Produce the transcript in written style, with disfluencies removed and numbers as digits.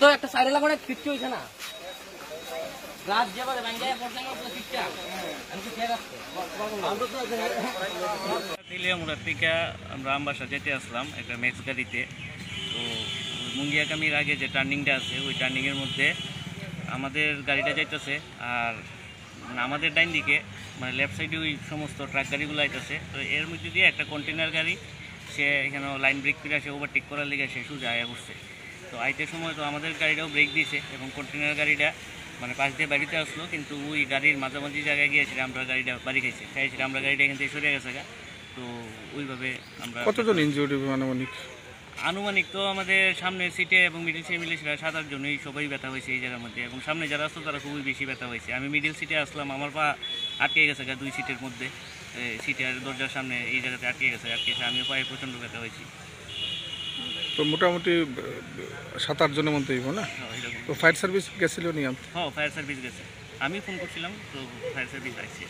তো একটা সাইডে লাগানো কিচ্ছু হইছে না গ্লাস যেভাবে ভাঙে পড়ছে না সিটটা আমি কি ফের আসছে তেলিয়ামুড়া থেকে আমরা আমবাসা যেতে আসলাম একটা ম্যাক্স গাড়িতে। তো মুঙ্গিয়াকামির আগে যে টার্নিংটা আছে ওই টার্নিংয়ের মধ্যে আমাদের গাড়িটা যাইতেছে, আর আমাদের ডাইন দিকে মানে লেফট সাইডে ওই সমস্ত ট্রাক গাড়িগুলো আইতেছে। তো এর মধ্যে দিয়ে একটা কন্টেনার গাড়ি সে এখানে লাইন ব্রেক করে সে ওভারটেক করার লেগে সে সোজা আয়া করছে। তো আইতে সময় তো আমাদের গাড়িটাও ব্রেক দিয়েছে এবং কন্টেনার গাড়িটা মানে পাশ দিয়ে বাড়িতে আসলো, কিন্তু ওই গাড়ির মাঝামাঝি জায়গায় গিয়েছিল আমরা গাড়িটা বাড়ি খাইছিল আমরা গাড়িটা এখান থেকে সরে গেছে। তো ওইভাবে আমরা কতজন ইনজিউরি আনুমানিক তো আমাদের সামনের সিটে এবং মিডিল সিটে মিলে 7-8 জনই সবাই ব্যথা হয়েছে এই জায়গার মধ্যে, এবং সামনে যারা আসতো তারা খুবই বেশি ব্যথা হয়েছে। আমি মিডিল সিটে আসলাম, আমার পা আটকে গেছে 2 সিটের মধ্যে, সিটের দরজার সামনে এই জায়গাতে আটকে গেছে, আমিও পায়ে প্রচণ্ড ব্যথা হয়েছি। তো মোটামুটি 7-8 জনের মধ্যেই না? তো ফায়ার সার্ভিস গেছিল নি? হ্যাঁ, ফায়ার সার্ভিস গেছে, আমি ফোন করছিলাম তো ফায়ার সার্ভিস আসছে।